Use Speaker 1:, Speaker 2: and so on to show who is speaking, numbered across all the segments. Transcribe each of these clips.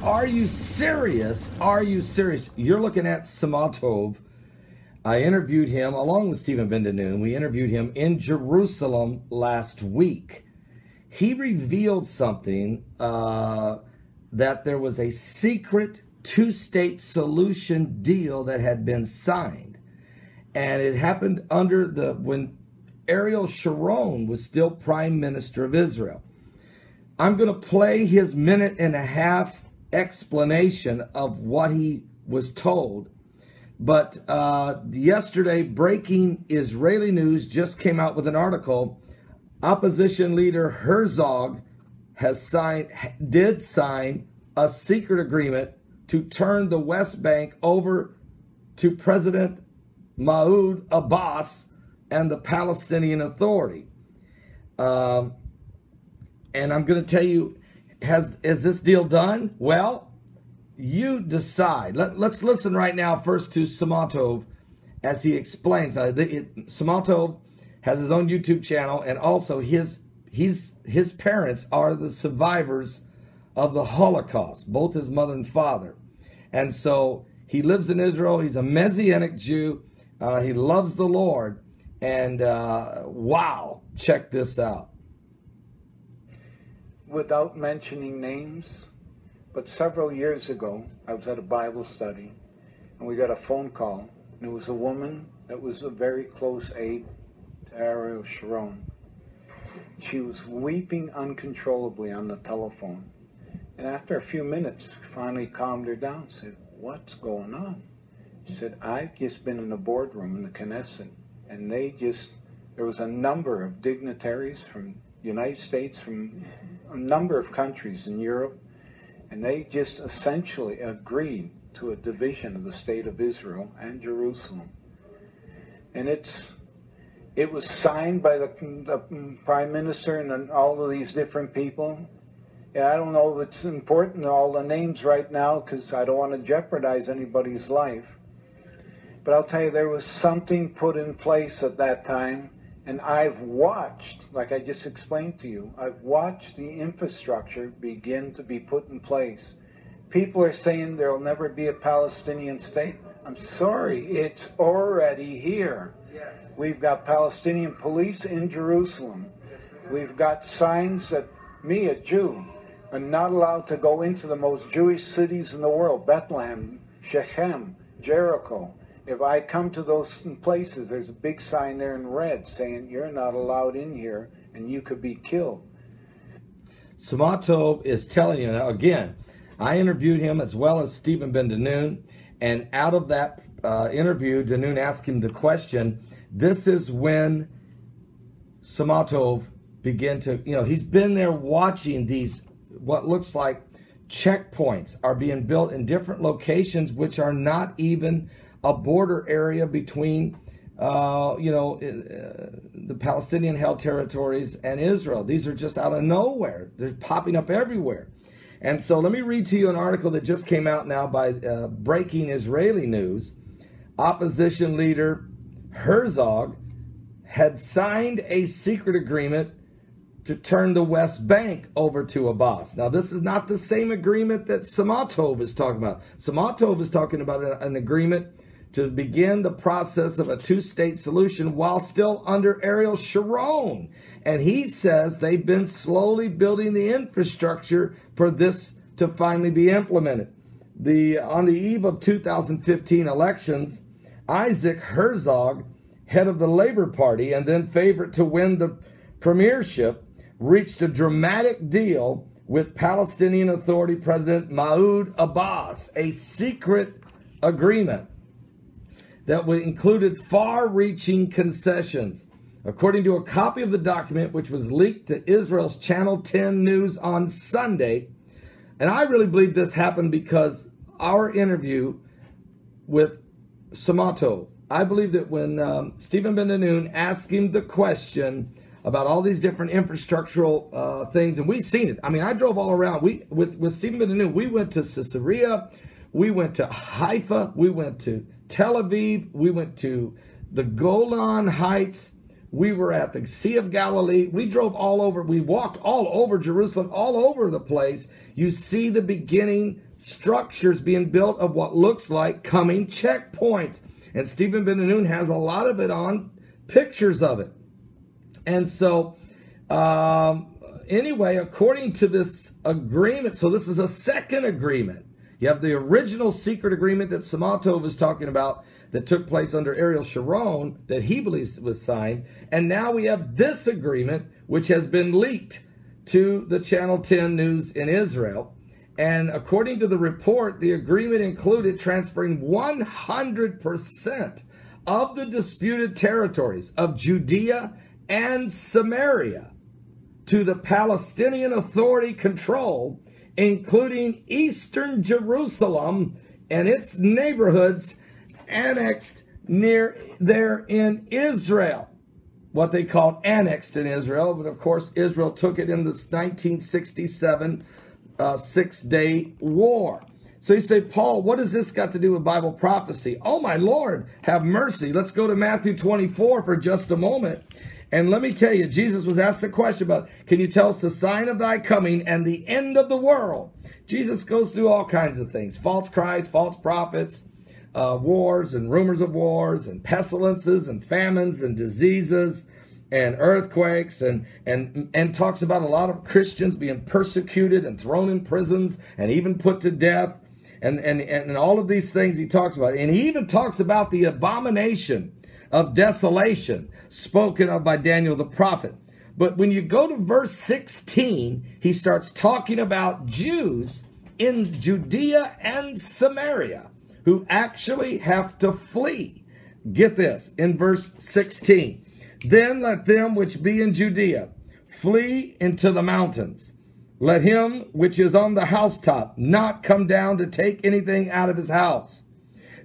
Speaker 1: Are you serious? Are you serious? You're looking at Samatov. I interviewed him along with Stephen BenNoon. We interviewed him in Jerusalem last week. He revealed something that there was a secret two-state solution deal that had been signed. And it happened under when Ariel Sharon was still Prime Minister of Israel. I'm going to play his minute-and-a-half explanation of what he was told. But yesterday, breaking Israeli news just came out with an article. Opposition leader Herzog did sign a secret agreement to turn the West Bank over to President Mahmoud Abbas and the Palestinian Authority. And I'm going to tell you, is this deal done? Well, you decide. Let's listen right now first to Samatov as he explains. Samatov has his own YouTube channel, and also his parents are the survivors of the Holocaust, both his mother and father. And so he lives in Israel. He's a Messianic Jew. He loves the Lord. And wow, check this out.
Speaker 2: Without mentioning names, but several years ago, I was at a Bible study, and we got a phone call, and it was a woman that was a very close aide to Ariel Sharon. She was weeping uncontrollably on the telephone, and after a few minutes, finally calmed her down, said, "What's going on?" She said, "I've just been in the boardroom in the Knesset, and there was a number of dignitaries from the United States, from a number of countries in Europe, and they just essentially agreed to a division of the state of Israel and Jerusalem. And it was signed by the Prime Minister and all of these different people. And I don't know if it's important, all the names right now, because I don't want to jeopardize anybody's life. But I'll tell you, there was something put in place at that time. And I've watched, like I just explained to you, I've watched the infrastructure begin to be put in place. People are saying there will never be a Palestinian state. I'm sorry, it's already here. Yes. We've got Palestinian police in Jerusalem. Yes, we've got signs that me, a Jew, am not allowed to go into the most Jewish cities in the world, Bethlehem, Shechem, Jericho. If I come to those places, there's a big sign there in red saying you're not allowed in here and you could be killed.
Speaker 1: Samatov is telling you, now again, I interviewed him as well as Stephen BenNoon, and out of that interview, BenNoon asked him the question. This is when Samatov began to, he's been there watching these, what looks like checkpoints are being built in different locations, which are not even a border area between, the Palestinian-held territories and Israel. These are just out of nowhere. They're popping up everywhere. And so let me read to you an article that just came out now by breaking Israeli news. Opposition leader Herzog had signed a secret agreement to turn the West Bank over to Abbas. Now, this is not the same agreement that Samatov is talking about. Samatov is talking about an agreement to begin the process of a two-state solution while still under Ariel Sharon. And he says they've been slowly building the infrastructure for this to finally be implemented. On the eve of 2015 elections, Isaac Herzog, head of the Labor Party and then favorite to win the premiership, reached a dramatic deal with Palestinian Authority President Mahmoud Abbas, a secret agreement that included far-reaching concessions. according to a copy of the document which was leaked to Israel's Channel 10 News on Sunday. And I really believe this happened because our interview with Samatov, I believe that when Stephen BenNoon asked him the question about all these different infrastructural things, and we've seen it. I mean, I drove all around. With Stephen BenNoon, we went to Caesarea, we went to Haifa, we went to Tel Aviv, we went to the Golan Heights, we were at the Sea of Galilee. We drove all over. We walked all over Jerusalem, all over the place. You see the beginning structures being built of what looks like coming checkpoints. And Stephen BenNoon has a lot of it on pictures of it. And so, anyway, according to this agreement, so this is a second agreement. You have the original secret agreement that Samatov is talking about that took place under Ariel Sharon that he believes was signed. And now we have this agreement, which has been leaked to the Channel 10 News in Israel. And according to the report, the agreement included transferring 100% of the disputed territories of Judea and Samaria to the Palestinian Authority control, including eastern Jerusalem and its neighborhoods annexed near there in Israel. What they called annexed in Israel, but of course Israel took it in the 1967 Six-Day War. So you say, Paul, what has this got to do with Bible prophecy? Oh my Lord, have mercy. Let's go to Matthew 24 for just a moment. And let me tell you, Jesus was asked the question about, can you tell us the sign of thy coming and the end of the world? Jesus goes through all kinds of things, false Christs, false prophets, wars and rumors of wars and pestilences and famines and diseases and earthquakes and talks about a lot of Christians being persecuted and thrown in prisons and even put to death and all of these things he talks about. And he even talks about the abomination of desolation spoken of by Daniel the prophet. But when you go to verse 16, he starts talking about Jews in Judea and Samaria who actually have to flee. Get this, in verse 16. Then let them which be in Judea flee into the mountains. Let him which is on the housetop not come down to take anything out of his house.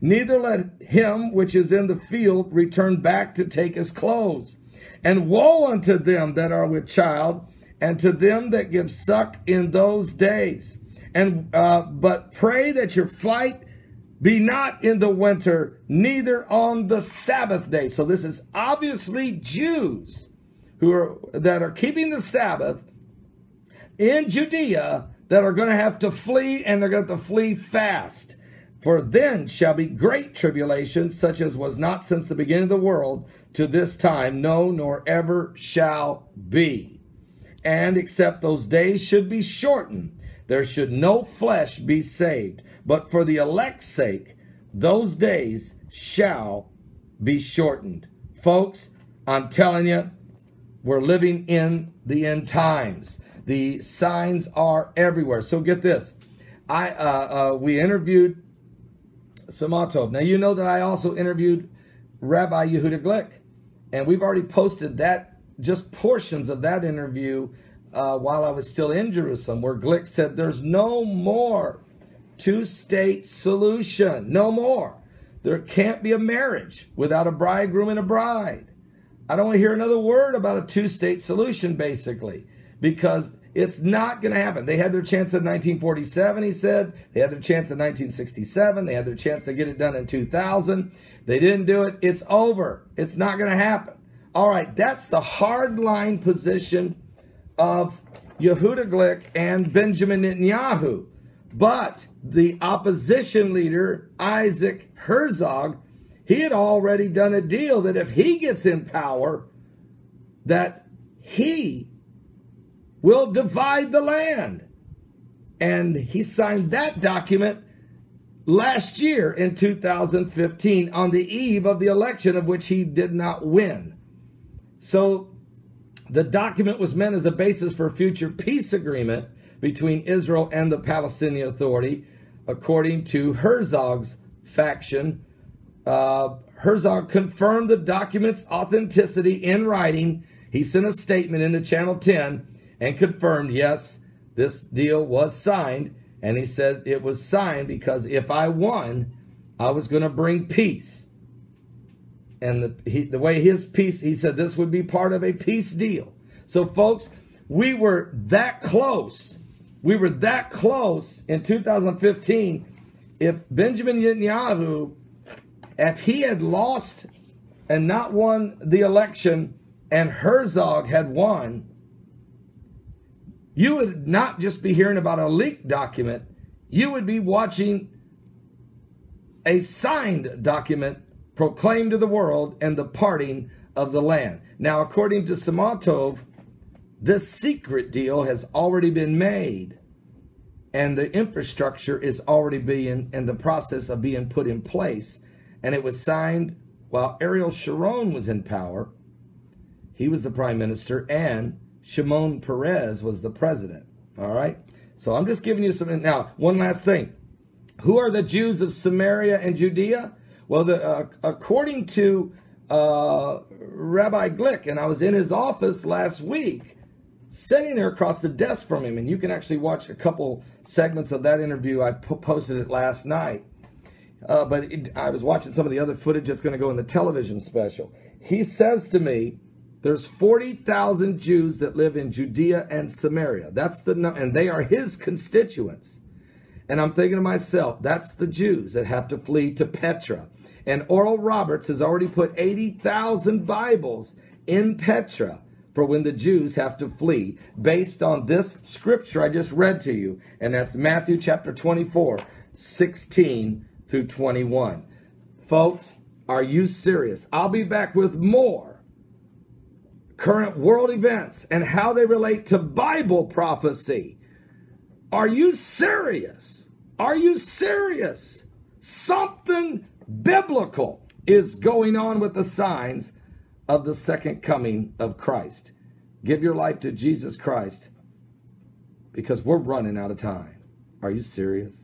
Speaker 1: Neither let him which is in the field return back to take his clothes. And woe unto them that are with child, and to them that give suck in those days. But pray that your flight be not in the winter, neither on the Sabbath day. So this is obviously Jews that are keeping the Sabbath in Judea that are going to have to flee, and they're going to have to flee fast. For then shall be great tribulation, such as was not since the beginning of the world to this time, no, nor ever shall be. And except those days should be shortened, there should no flesh be saved. But for the elect's sake, those days shall be shortened. Folks, I'm telling you, we're living in the end times. The signs are everywhere. So get this. We interviewed Samatov. Now, you know that I also interviewed Rabbi Yehuda Glick. And we've already posted that, just portions of that interview while I was still in Jerusalem, where Glick said there's no more two-state solution. No more. There can't be a marriage without a bridegroom and a bride. I don't want to hear another word about a two-state solution, basically, because it's not going to happen. They had their chance in 1947, he said. They had their chance in 1967. They had their chance to get it done in 2000. They didn't do it. It's over. It's not going to happen. All right, that's the hard-line position of Yehuda Glick and Benjamin Netanyahu. But the opposition leader, Isaac Herzog, he had already done a deal that if he gets in power, that he will divide the land. And he signed that document last year in 2015 on the eve of the election of which he did not win. So the document was meant as a basis for a future peace agreement between Israel and the Palestinian Authority, according to Herzog's faction. Herzog confirmed the document's authenticity in writing. He sent a statement into Channel 10 and confirmed, yes, this deal was signed. And he said it was signed because if I won, I was going to bring peace. And the way his peace, he said this would be part of a peace deal. So, folks, we were that close. We were that close in 2015. If Benjamin Netanyahu, if he had lost and not won the election and Herzog had won, you would not just be hearing about a leaked document. You would be watching a signed document proclaimed to the world and the parting of the land. Now, according to Samatov, this secret deal has already been made, and the infrastructure is already being in the process of being put in place. And it was signed while Ariel Sharon was in power. He was the prime minister, and Shimon Peres was the president. All right? So I'm just giving you some. Now, one last thing. Who are the Jews of Samaria and Judea? Well, according to Rabbi Glick, and I was in his office last week, sitting there across the desk from him, and you can actually watch a couple segments of that interview. I posted it last night. I was watching some of the other footage that's going to go in the television special. He says to me, there's 40,000 Jews that live in Judea and Samaria. And they are his constituents. And I'm thinking to myself, that's the Jews that have to flee to Petra. And Oral Roberts has already put 80,000 Bibles in Petra for when the Jews have to flee, based on this scripture I just read to you. And that's Matthew chapter 24, 16 through 21. Folks, are you serious? I'll be back with more current world events and how they relate to Bible prophecy. Are you serious? Are you serious? Something biblical is going on with the signs of the second coming of Christ. Give your life to Jesus Christ, because we're running out of time. Are you serious?